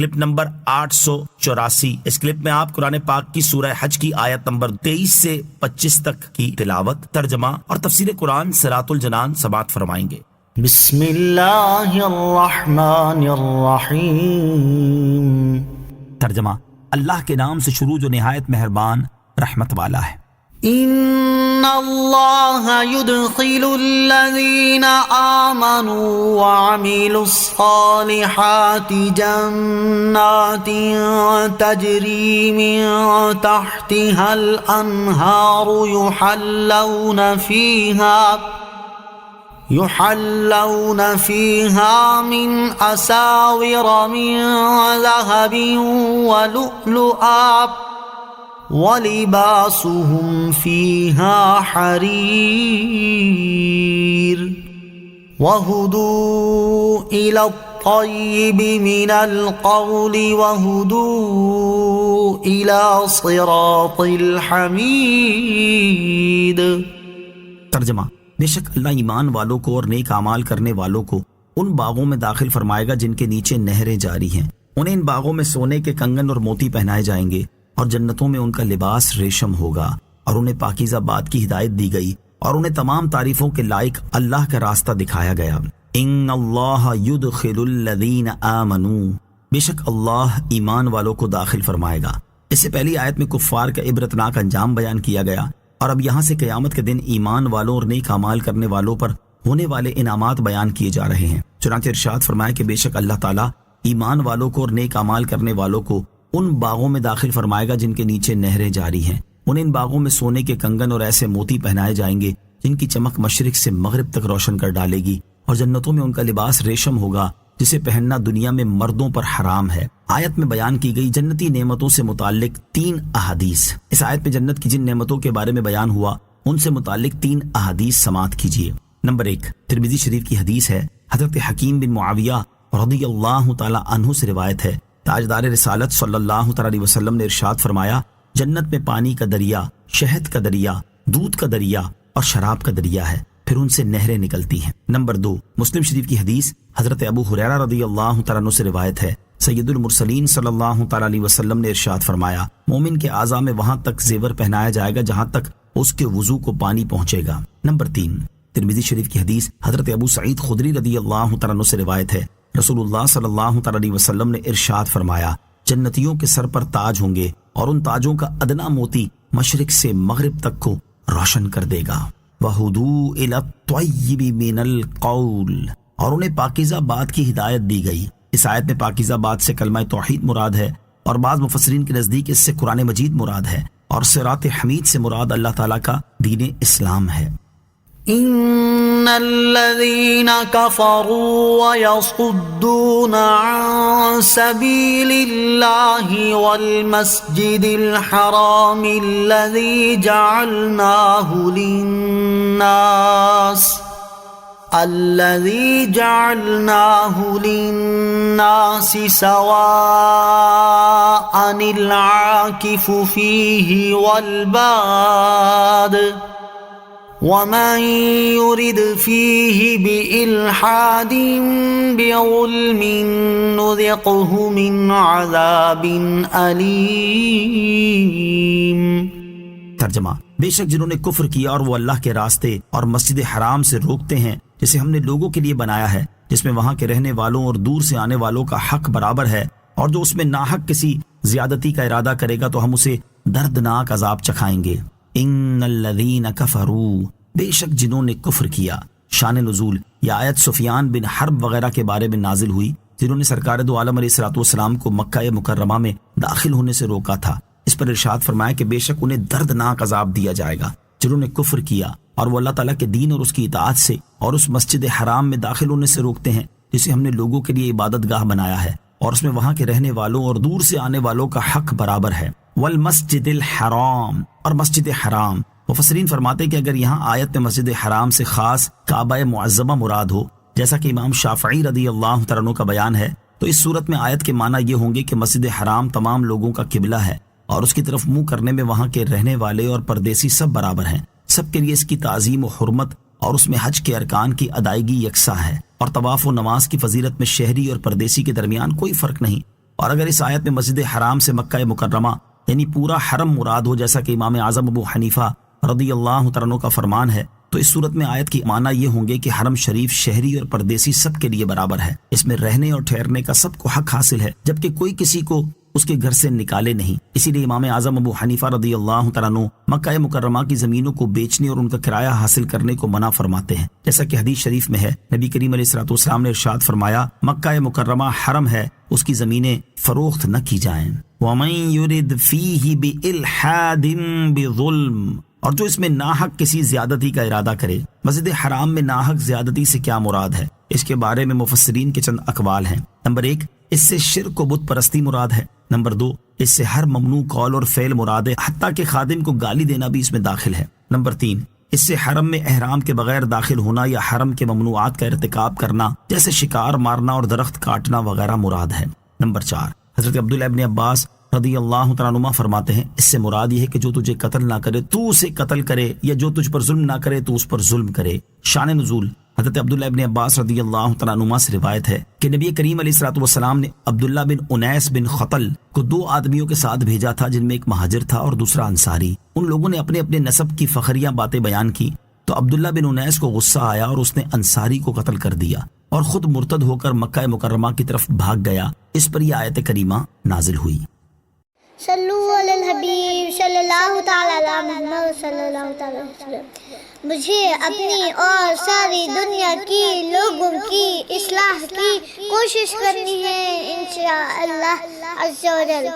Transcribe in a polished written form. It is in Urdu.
Clip number 884۔ اس کلپ میں آپ قرآن پاک کی سورہ حج کی آیت نمبر 23 سے 25 تک کی تلاوت، ترجمہ اور تفسیر قرآن صراط الجنان سماعت فرمائیں گے۔ بسم اللہ الرحمن الرحیم۔ ترجمہ، اللہ کے نام سے شروع جو نہایت مہربان رحمت والا ہے۔ ان اللہ يدخل الذین آمنوا وعملوا الصالحات جنات تجری من تحتها الانہار يحلون فيها من أساور من ذهب ولؤلؤا ولباسهم فيها حرير وهدوا إلى الطيب من القول وهدوا إلى صراط الحميد۔ ترجمہ، بے شک اللہ ایمان والوں کو اور نیک اعمال کرنے والوں کو ان باغوں میں داخل فرمائے گا جن کے نیچے نہریں جاری ہیں۔ انہیں ان باغوں میں سونے کے کنگن اور موتی پہنائے جائیں گے، اور جنتوں میں ان کا لباس ریشم ہوگا، اور انہیں پاکیزہ بات کی ہدایت دی گئی، اور انہیں تمام تعریفوں کے لائق اللہ کا راستہ دکھایا گیا۔ ان اللہ یدخل الذین آمنوا، بے شک اللہ ایمان والوں کو داخل فرمائے گا۔ اس سے پہلی آیت میں کفار کا عبرتناک انجام بیان کیا گیا، اور اب یہاں سے قیامت کے دن ایمان والوں اور نیک اعمال کرنے والوں پر ہونے والے انعامات بیان کیے جا رہے ہیں۔ چنانچہ ارشاد فرمایا کہ بے شک اللہ تعالیٰ ایمان والوں کو اور نیک اعمال کرنے والوں کو ان باغوں میں داخل فرمائے گا جن کے نیچے نہریں جاری ہیں۔ انہیں ان باغوں میں سونے کے کنگن اور ایسے موتی پہنائے جائیں گے جن کی چمک مشرق سے مغرب تک روشن کر ڈالے گی، اور جنتوں میں ان کا لباس ریشم ہوگا جسے پہننا دنیا میں مردوں پر حرام ہے۔ آیت میں بیان کی گئی جنتی نعمتوں سے متعلق 3 احادیث۔ اس آیت میں جنت کی جن نعمتوں کے بارے میں بیان ہوا ان سے متعلق 3 احادیث سماعت کیجیے۔ نمبر 1، ترمذی شریف کی حدیث ہے، حضرت حکیم بن معاویہ رضی اللہ تعالی عنہ سے روایت ہے، تاجدار رسالت صلی اللہ تعالی علیہ وسلم نے ارشاد فرمایا، جنت میں پانی کا دریا، شہد کا دریا، دودھ کا دریا اور شراب کا دریا ہے، پھر ان سے نہریں نکلتی ہیں۔ نمبر 2، مسلم شریف کی حدیث حضرت ابو ہریرہ رضی اللہ تعالیٰ عنہ سے روایت ہے، سید المرسلین صلی اللہ تعالیٰ علیہ وسلم نے ارشاد فرمایا، مومن کے اعضاء میں وہاں تک زیور پہنایا جائے گا جہاں تک اس کے وضو کو پانی پہنچے گا۔ نمبر 3، ترمذی شریف کی حدیث حضرت ابو سعید خدری رضی اللہ تعالیٰ عنہ سے روایت ہے، رسول اللہ صلی اللہ تعالیٰ علیہ وسلم نے ارشاد فرمایا، جنتیوں کے سر پر تاج ہوں گے اور ان تاجوں کا ادنا موتی مشرق سے مغرب تک کو روشن کر دے گا۔ وَهُدُوا إِلَى الطَّيِّبِ مِنَ الْقَوْلِ، اور انہیں پاکیزہ بات کی ہدایت دی گئی۔ اس آیت میں پاکیزہ بات سے کلمہ توحید مراد ہے، اور بعض مفسرین کے نزدیک اس سے قرآن مجید مراد ہے، اور صراط حمید سے مراد اللہ تعالیٰ کا دین اسلام ہے۔ ان الذين كفروا ويصدون عن سبيل الله والمسجد الحرام الذي جعلناه للناس سواء العاكف فيه والباد ومن يرد فيه بإلحاد بظلم نذقه من عذاب أليم۔ ترجمہ، بے شک جنہوں نے کفر کیا اور وہ اللہ کے راستے اور مسجد حرام سے روکتے ہیں جسے ہم نے لوگوں کے لیے بنایا ہے، جس میں وہاں کے رہنے والوں اور دور سے آنے والوں کا حق برابر ہے، اور جو اس میں ناحق کسی زیادتی کا ارادہ کرے گا تو ہم اسے دردناک عذاب چکھائیں گے۔ ان الذین کفروا، بے شک جنہوں نے کفر کیا۔ شان نزول، یہ آیت سفیان بن حرب وغیرہ کے بارے میں نازل ہوئی جنہوں نے سرکار دو عالم علیہ الصلوۃ والسلام کو مکہ مکرمہ میں داخل ہونے سے روکا تھا۔ اس پر ارشاد فرمایا کہ بے شک انہیں دردناک عذاب دیا جائے گا جنہوں نے کفر کیا اور وہ اللہ تعالیٰ کے دین اور اس کی اطاعت سے اور اس مسجد حرام میں داخل ہونے سے روکتے ہیں جسے ہم نے لوگوں کے لیے عبادت گاہ بنایا ہے، اور اس میں وہاں کے رہنے والوں اور دور سے آنے والوں کا حق برابر ہے۔ والمسجد الحرام، اور مسجد حرام، مفسرین فرماتے کہ اگر یہاں آیت میں مسجد حرام سے خاص کعبہ معظمہ مراد ہو، جیسا کہ امام شافعی رضی اللہ تعالیٰ عنہ کا بیان ہے، تو اس صورت میں آیت کے معنی یہ ہوں گے کہ مسجد حرام تمام لوگوں کا قبلہ ہے اور اس کی طرف منہ کرنے میں وہاں کے رہنے والے اور پردیسی سب برابر ہیں، سب کے لیے اس کی تعظیم و حرمت اور اس میں حج کے ارکان کی ادائیگی یکساں ہے، اور طواف و نماز کی فضیلت میں شہری اور پردیسی کے درمیان کوئی فرق نہیں۔ اور اگر اس آیت میں مسجد حرام سے مکہ مکرمہ یعنی پورا حرم مراد ہو جیسا کہ امام اعظم ابو حنیفہ رضی اللہ تعالیٰ عنہ کا فرمان ہے، تو اس صورت میں آیت کی معنی یہ ہوں گے کہ حرم شریف شہری اور پردیسی سب کے لیے برابر ہے، اس میں رہنے اور ٹھہرنے کا سب کو حق حاصل ہے، جبکہ کوئی کسی کو اس کے گھر سے نکالے نہیں۔ اسی لیے امام اعظم ابو حنیفہ رضی اللہ تعالیٰ عنہ مکہ مکرمہ کی زمینوں کو بیچنے اور ان کا کرایہ حاصل کرنے کو منع فرماتے ہیں، جیسا کہ حدیث شریف میں ہے، نبی کریم علیہ الصلوۃ والسلام نے ارشاد فرمایا، مکہ مکرمہ حرم ہے، اس کی زمینیں فروخت نہ کی جائیں۔ وَمَن يُرِدْ فِيهِ بِإِلْحَادٍ بِظُلْمٍ، اور جو اس میں ناحق کسی زیادتی کا ارادہ کرے۔ مسجد حرام میں ناحق زیادتی سے کیا مراد ہے؟ اس کے بارے میں مفسرین کے چند اقوال ہیں۔ نمبر 1، اس سے شرک و بت پرستی مراد ہے۔ نمبر 2، اس سے ہر ممنوع قول اور فعل مراد ہے، حتیٰ کہ خادم کو گالی دینا بھی اس میں داخل ہے۔ نمبر 3، اس سے حرم میں احرام کے بغیر داخل ہونا یا حرم کے ممنوعات کا ارتکاب کرنا جیسے شکار مارنا اور درخت کاٹنا وغیرہ مراد ہے۔ نمبر 4، حضرت عبداللہ ابن عباس رضی اللہ تعالیٰ عنہ فرماتے ہیں، اس سے مراد یہ ہے کہ جو تجھے قتل نہ کرے تو اسے قتل کرے، یا جو تجھ پر ظلم نہ کرے تو اس پر ظلم کرے۔ شان نزول، حضرت عبداللہ ابن عباس رضی اللہ تعالیٰ عنہ سے روایت ہے کہ نبی کریم علیہ الصلوۃ والسلام نے عبداللہ بن انیس بن خطل کو 2 آدمیوں کے ساتھ بھیجا تھا، جن میں ایک مہاجر تھا اور دوسرا انصاری۔ ان لوگوں نے اپنے اپنے نسب کی فخریہ باتیں بیان کی تو عبداللہ بن انیس کو غصہ آیا اور اس نے انصاری کو قتل کر دیا اور خود مرتد ہو کر مکہ مکرمہ کی طرف بھاگ گیا۔ اس پر یہ آیت کریمہ نازل ہوئی۔ صلو علی الحبیب صلی اللہ تعالی علی محمد صلی اللہ تعالی علیہ وسلم۔ مجھے اپنی اور ساری دنیا کی لوگوں کی اصلاح کی کوشش کرنی ہے انشاءاللہ عز و جل۔